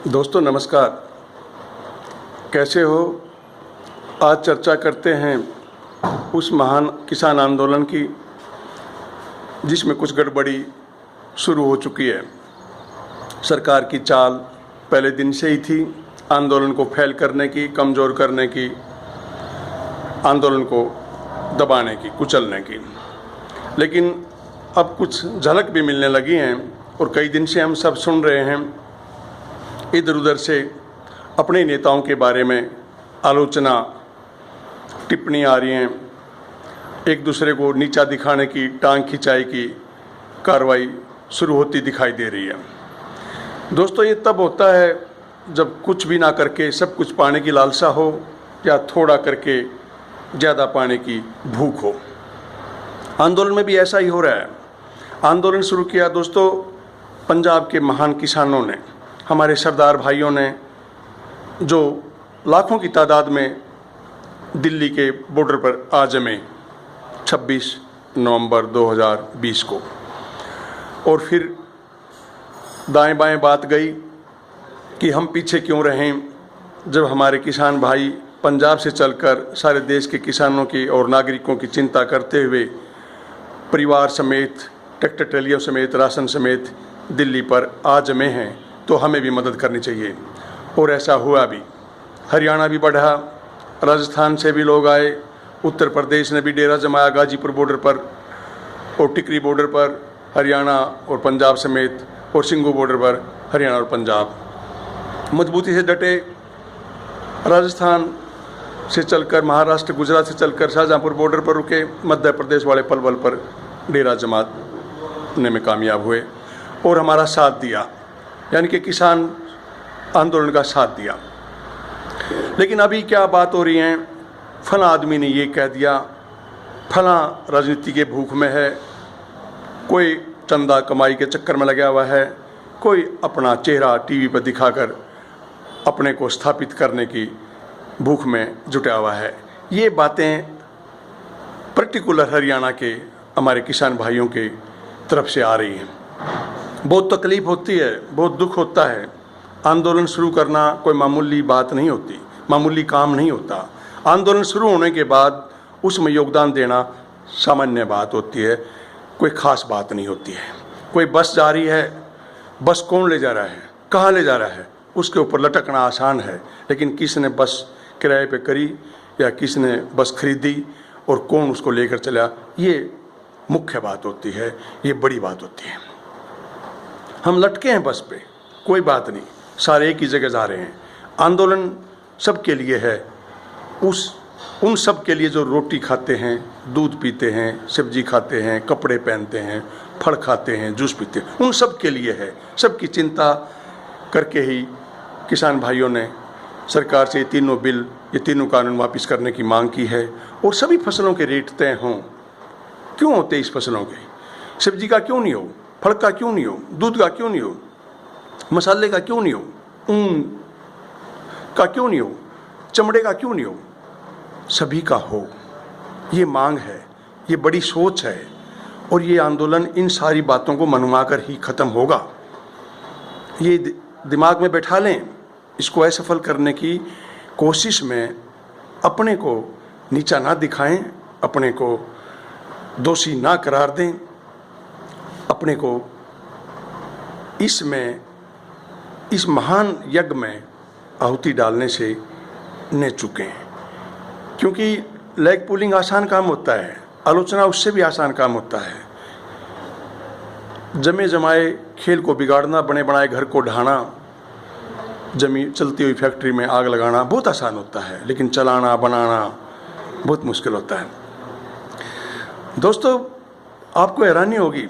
दोस्तों नमस्कार, कैसे हो। आज चर्चा करते हैं उस महान किसान आंदोलन की जिसमें कुछ गड़बड़ी शुरू हो चुकी है। सरकार की चाल पहले दिन से ही थी आंदोलन को फैल करने की, कमज़ोर करने की, आंदोलन को दबाने की, कुचलने की। लेकिन अब कुछ झलक भी मिलने लगी हैं और कई दिन से हम सब सुन रहे हैं इधर उधर से अपने नेताओं के बारे में आलोचना, टिप्पणी आ रही हैं। एक दूसरे को नीचा दिखाने की, टांग खिंचाई की कार्रवाई शुरू होती दिखाई दे रही है। दोस्तों, ये तब होता है जब कुछ भी ना करके सब कुछ पाने की लालसा हो या थोड़ा करके ज़्यादा पाने की भूख हो। आंदोलन में भी ऐसा ही हो रहा है। आंदोलन शुरू किया दोस्तों पंजाब के महान किसानों ने, हमारे सरदार भाइयों ने, जो लाखों की तादाद में दिल्ली के बॉर्डर पर आ जमे 26 नवंबर 2020 को। और फिर दाएं बाएं बात गई कि हम पीछे क्यों रहें, जब हमारे किसान भाई पंजाब से चलकर सारे देश के किसानों की और नागरिकों की चिंता करते हुए परिवार समेत, ट्रैक्टर ट्रालियों समेत, राशन समेत दिल्ली पर आ जमे हैं, तो हमें भी मदद करनी चाहिए। और ऐसा हुआ भी। हरियाणा भी बढ़ा, राजस्थान से भी लोग आए, उत्तर प्रदेश ने भी डेरा जमाया गाजीपुर बॉर्डर पर और टिकरी बॉर्डर पर हरियाणा और पंजाब समेत, और सिंगू बॉर्डर पर हरियाणा और पंजाब मजबूती से डटे। राजस्थान से चलकर महाराष्ट्र, गुजरात से चलकर शाहजहाँपुर बॉर्डर पर रुके, मध्य प्रदेश वाले पलवल पर डेरा जमाने में कामयाब हुए और हमारा साथ दिया, यानी कि किसान आंदोलन का साथ दिया। लेकिन अभी क्या बात हो रही है, फला आदमी ने ये कह दिया, फला राजनीति के भूख में है, कोई चंदा कमाई के चक्कर में लगा हुआ है, कोई अपना चेहरा टीवी पर दिखाकर अपने को स्थापित करने की भूख में जुटा हुआ है। ये बातें पर्टिकुलर हरियाणा के हमारे किसान भाइयों के तरफ से आ रही हैं। बहुत तकलीफ़ होती है, बहुत दुख होता है। आंदोलन शुरू करना कोई मामूली बात नहीं होती, मामूली काम नहीं होता। आंदोलन शुरू होने के बाद उसमें योगदान देना सामान्य बात होती है, कोई ख़ास बात नहीं होती है। कोई बस जा रही है, बस कौन ले जा रहा है, कहाँ ले जा रहा है, उसके ऊपर लटकना आसान है। लेकिन किसने बस किराए पे करी या किसने बस खरीदी और कौन उसको लेकर चला, ये मुख्य बात होती है, ये बड़ी बात होती है। हम लटके हैं बस पे, कोई बात नहीं, सारे एक ही जगह जा रहे हैं। आंदोलन सबके लिए है, उन सब के लिए जो रोटी खाते हैं, दूध पीते हैं, सब्जी खाते हैं, कपड़े पहनते हैं, फल खाते हैं, जूस पीते हैं, उन सब के लिए है। सबकी चिंता करके ही किसान भाइयों ने सरकार से ये तीनों बिल, ये तीनों कानून वापस करने की मांग की है। और सभी फसलों के रेट तय हों। क्यों होते इस फसलों के? सब्जी का क्यों नहीं हो, फल का क्यों नहीं हो, दूध का क्यों नहीं हो, मसाले का क्यों नहीं हो, ऊन का क्यों नहीं हो, चमड़े का क्यों नहीं हो, सभी का हो। ये मांग है, ये बड़ी सोच है और ये आंदोलन इन सारी बातों को मनवा कर ही ख़त्म होगा। ये दिमाग में बैठा लें। इसको असफल करने की कोशिश में अपने को नीचा ना दिखाएं, अपने को दोषी ना करार दें, अपने को इस महान यज्ञ में आहुति डालने से न चुकें। क्योंकि लेग पुलिंग आसान काम होता है, आलोचना उससे भी आसान काम होता है। जमे जमाए खेल को बिगाड़ना, बने बनाए घर को ढाना, चलती हुई फैक्ट्री में आग लगाना बहुत आसान होता है, लेकिन चलाना, बनाना बहुत मुश्किल होता है। दोस्तों, आपको हैरानी होगी,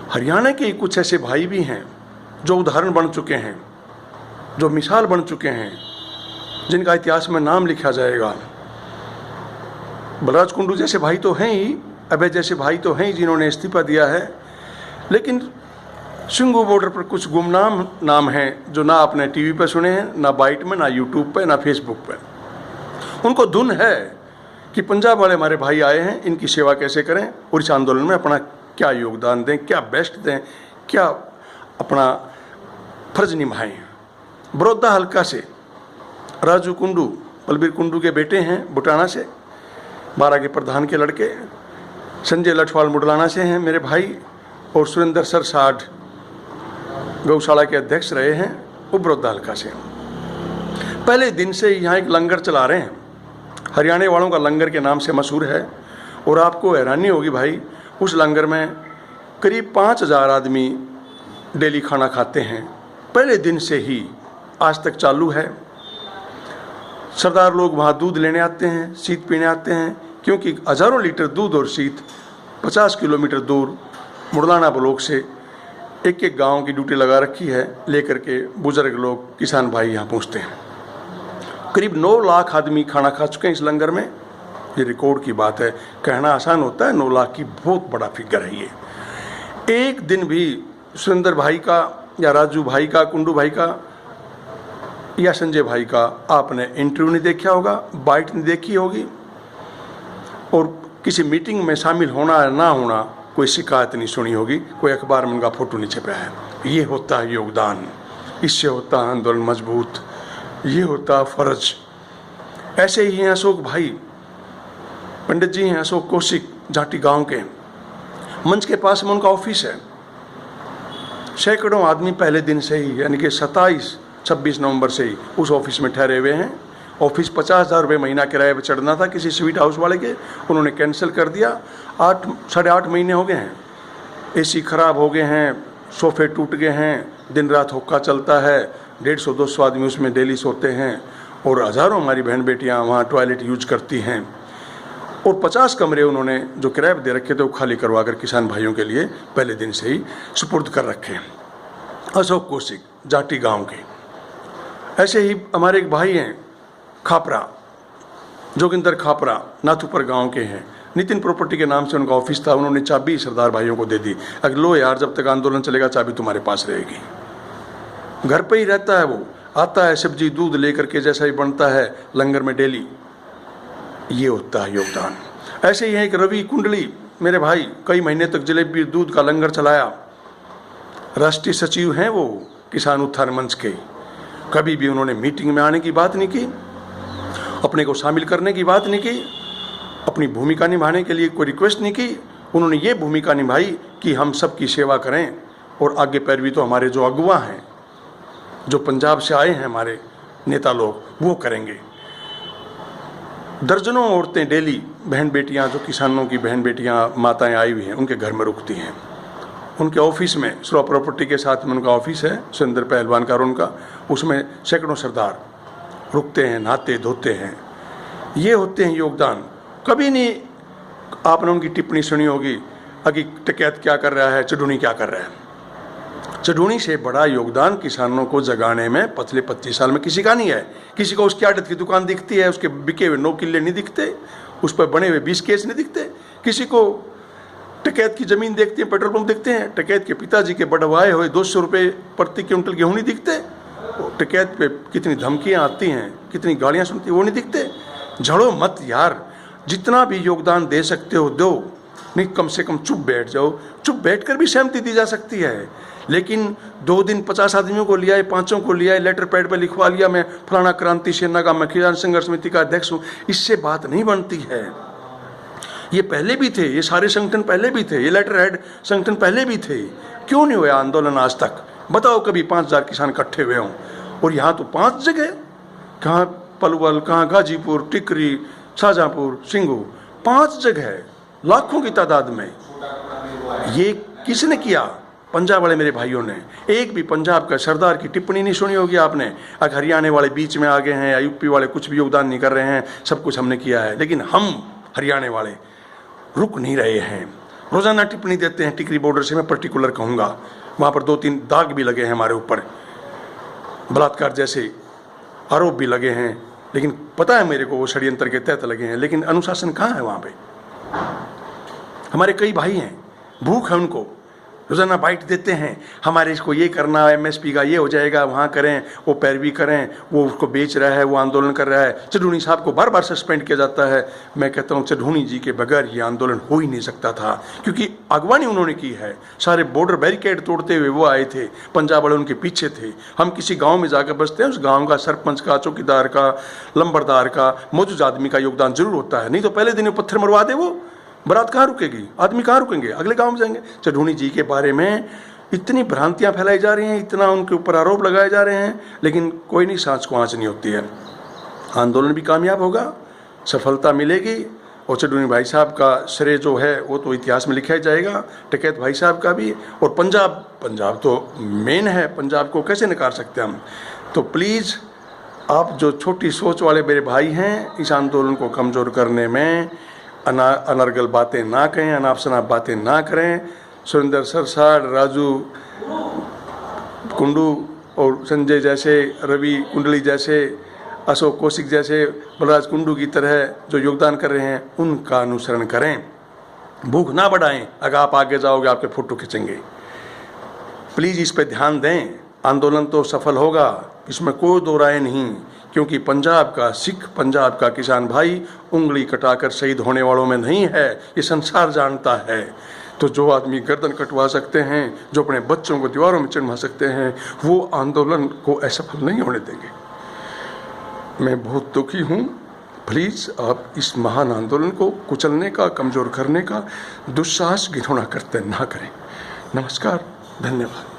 हरियाणा के कुछ ऐसे भाई भी हैं जो उदाहरण बन चुके हैं, जो मिसाल बन चुके हैं, जिनका इतिहास में नाम लिखा जाएगा। बलराज कुंडू जैसे भाई तो हैं ही, अभय जैसे भाई तो हैं ही जिन्होंने इस्तीफा दिया है। लेकिन सिंगू बॉर्डर पर कुछ गुमनाम नाम हैं जो ना आपने टीवी पर सुने हैं, ना बाइट में, ना यूट्यूब पर, ना फेसबुक पर। उनको धुन है कि पंजाब वाले हमारे भाई आए हैं, इनकी सेवा कैसे करें और इस आंदोलन में अपना क्या योगदान दें, क्या बेस्ट दें, क्या अपना फर्ज निभाए। बड़ौदा हल्का से राजू कुंडू, बलबीर कुंडू के बेटे हैं बुटाना से, 12 के प्रधान के लड़के। संजय लठवाल मुडलाना से हैं मेरे भाई, और सुरेंद्र सर साठ गौशाला के अध्यक्ष रहे हैं, वो बड़ौदा हल्का से। पहले दिन से यहाँ एक लंगर चला रहे हैं, हरियाणा वालों का लंगर के नाम से मशहूर है। और आपको हैरानी होगी भाई, उस लंगर में करीब 5000 आदमी डेली खाना खाते हैं। पहले दिन से ही आज तक चालू है। सरदार लोग वहाँ दूध लेने आते हैं, शीत पीने आते हैं, क्योंकि हज़ारों लीटर दूध और शीत 50 किलोमीटर दूर मुडलाना ब्लॉक से एक एक गांव की ड्यूटी लगा रखी है, लेकर के बुजुर्ग लोग, किसान भाई यहाँ पहुँचते हैं। करीब 9 लाख आदमी खाना खा चुके हैं इस लंगर में। ये रिकॉर्ड की बात है, कहना आसान होता है, 9 लाख की बहुत बड़ा फिगर है ये। एक दिन भी सुरेंद्र भाई का या राजू भाई का, कुंडू भाई का या संजय भाई का आपने इंटरव्यू नहीं देखा होगा, बाइट नहीं देखी होगी, और किसी मीटिंग में शामिल होना या ना होना कोई शिकायत नहीं सुनी होगी, कोई अखबार में उनका फोटो नहीं छपा है। ये होता है योगदान, इससे होता है आंदोलन मजबूत, ये होता है फर्ज। ऐसे ही हैं अशोक भाई, पंडित जी हैं अशोक कौशिक, जाटी गांव के। मंच के पास में उनका ऑफिस है। सैकड़ों आदमी पहले दिन से ही, यानी कि 27-26 नवंबर से ही उस ऑफिस में ठहरे हुए हैं। ऑफिस 50,000 रुपये महीना किराए पर चढ़ना था किसी स्वीट हाउस वाले के, उन्होंने कैंसिल कर दिया। 8-8.5 महीने हो गए हैं, एसी खराब हो गए हैं, सोफे टूट गए हैं, दिन रात हुक्का चलता है, 150-200 आदमी उसमें डेली सोते हैं, और हज़ारों हमारी बहन बेटियाँ वहाँ टॉयलेट यूज करती हैं। और 50 कमरे उन्होंने जो किराए पर दे रखे थे वो खाली करवा कर किसान भाइयों के लिए पहले दिन से ही सुपुर्द कर रखे हैं। अशोक कौशिक, जाटी गांव के। ऐसे ही हमारे एक भाई हैं खापरा, जोगिंदर खापरा, नाथूपर गांव के हैं। नितिन प्रॉपर्टी के नाम से उनका ऑफिस था, उन्होंने चाबी सरदार भाइयों को दे दी, अगर लो यार जब तक आंदोलन चलेगा चाबी तुम्हारे पास रहेगी। घर पे ही रहता है वो, आता है सब्जी दूध लेकर के, जैसा ही बनता है लंगर में डेली। ये होता है योगदान। ऐसे ही है एक रवि कुंडली मेरे भाई, कई महीने तक जलेबी दूध का लंगर चलाया। राष्ट्रीय सचिव हैं वो किसान उत्थान मंच के। कभी भी उन्होंने मीटिंग में आने की बात नहीं की, अपने को शामिल करने की बात नहीं की, अपनी भूमिका निभाने के लिए कोई रिक्वेस्ट नहीं की। उन्होंने ये भूमिका निभाई कि हम सबकी सेवा करें, और आगे पैरवी तो हमारे जो अगुवा हैं, जो पंजाब से आए हैं हमारे नेता लोग, वो करेंगे। दर्जनों औरतें डेली, बहन बेटियां, जो किसानों की बहन बेटियां माताएं आई हुई हैं, उनके घर में रुकती हैं। उनके ऑफिस में, स्लो प्रॉपर्टी के साथ में उनका ऑफिस है, सुरेंद्र पहलवान का, उनका उसमें सैकड़ों सरदार रुकते हैं, नहाते धोते हैं। ये होते हैं योगदान। कभी नहीं आपने उनकी टिप्पणी सुनी होगी कि टिकैत क्या कर रहा है, चढ़ूनी क्या कर रहा है। चढ़ूनी से बड़ा योगदान किसानों को जगाने में पिछले 25 साल में किसी का नहीं है। किसी को उसकी आड़त की दुकान दिखती है, उसके बिके हुए 9 किले नहीं दिखते, उस पर बने हुए 20 केस नहीं दिखते। किसी को टिकैत की ज़मीन देखते हैं, पेट्रोल पंप दिखते हैं, टिकैत के पिताजी के बढ़वाए हुए 200 रुपये प्रति क्विंटल गेहूँ नहीं दिखते। टिकैत पे कितनी धमकियाँ आती हैं, कितनी गालियाँ सुनती हैं, वो नहीं दिखते। झड़ो मत यार, जितना भी योगदान दे सकते हो दो, नहीं कम से कम चुप बैठ जाओ। चुप बैठकर भी सहमति दी जा सकती है, लेकिन 2 दिन 50 आदमियों को लिया है, 5 को लिया है, लेटर पैड पर लिखवा लिया मैं फलाना क्रांति सेना का, मैं किसान संघर्ष समिति का अध्यक्ष हूँ, इससे बात नहीं बनती है। ये पहले भी थे, ये सारे संगठन पहले भी थे, ये लेटर हेड संगठन पहले भी थे। क्यों नहीं हुआ आंदोलन आज तक? बताओ कभी 5000 किसान इकट्ठे हुए हों। और यहाँ तो 5 जगह, कहाँ पलवल, कहाँ गाजीपुर, टिकरी, शाहजहाँपुर, सिंगू, 5 जगह लाखों की तादाद में। ये किसने किया? पंजाब वाले मेरे भाइयों ने। एक भी पंजाब का सरदार की टिप्पणी नहीं सुनी होगी आपने। अगर हरियाणा वाले बीच में आ गए हैं या यूपी वाले कुछ भी योगदान नहीं कर रहे हैं, सब कुछ हमने किया है, लेकिन हम हरियाणा वाले रुक नहीं रहे हैं। रोजाना टिप्पणी देते हैं। टिकरी बॉर्डर से मैं पर्टिकुलर कहूँगा, वहाँ पर 2-3 दाग भी लगे हैं हमारे ऊपर, बलात्कार जैसे आरोप भी लगे हैं, लेकिन पता है मेरे को वो षड्यंत्र के तहत लगे हैं। लेकिन अनुशासन कहाँ है वहाँ पे? हमारे कई भाई हैं, भूख है उनको, रोजाना बाइट देते हैं, हमारे इसको ये करना, एमएसपी का ये हो जाएगा, वहाँ करें, वो पैरवी करें, वो उसको बेच रहा है, वो आंदोलन कर रहा है। चढ़ूनी साहब को बार बार सस्पेंड किया जाता है। मैं कहता हूँ चढ़ूनी जी के बगैर ये आंदोलन हो ही नहीं सकता था, क्योंकि अगवानी उन्होंने की है। सारे बॉर्डर बैरिकेड तोड़ते हुए वो आए थे, पंजाब वाले उनके पीछे थे। हम किसी गाँव में जाकर बसते हैं, उस गाँव का सरपंच का, चौकीदार का, लंबरदार का, मौजूद आदमी का योगदान जरूर होता है, नहीं तो पहले दिन पत्थर मरवा दे वो, बारात कहाँ रुकेगी, आदमी कहाँ रुकेंगे, अगले गांव में जाएंगे। चढ़ूनी जी के बारे में इतनी भ्रांतियां फैलाई जा रही हैं, इतना उनके ऊपर आरोप लगाए जा रहे हैं, लेकिन कोई नहीं, सांस को आँच नहीं होती है। आंदोलन भी कामयाब होगा, सफलता मिलेगी, और चढ़ूनी भाई साहब का श्रेय जो है वो तो इतिहास में लिखा जाएगा, टिकैत भाई साहब का भी। और पंजाब तो मेन है, पंजाब को कैसे नकार सकते हम। तो प्लीज़ आप जो छोटी सोच वाले मेरे भाई हैं, इस आंदोलन को कमज़ोर करने में अनर्गल बातें ना कहें, अनाप शनाप बातें ना करें। सुरेंद्र सरसाड़, राजू कुंडू और संजय जैसे, रवि कुंडली जैसे, अशोक कौशिक जैसे, बलराज कुंडू की तरह जो योगदान कर रहे हैं, उनका अनुसरण करें। भूख ना बढ़ाएं, अगर आप आगे जाओगे आपके फोटो खींचेंगे। प्लीज़ इस पे ध्यान दें। आंदोलन तो सफल होगा, इसमें कोई दो राय नहीं, क्योंकि पंजाब का सिख, पंजाब का किसान भाई उंगली कटाकर शहीद होने वालों में नहीं है, ये संसार जानता है। तो जो आदमी गर्दन कटवा सकते हैं, जो अपने बच्चों को दीवारों में चिढ़वा सकते हैं, वो आंदोलन को असफल नहीं होने देंगे। मैं बहुत दुखी हूँ। प्लीज़ आप इस महान आंदोलन को कुचलने का, कमज़ोर करने का दुस्साहस, घिनौना करते ना करें। नमस्कार, धन्यवाद।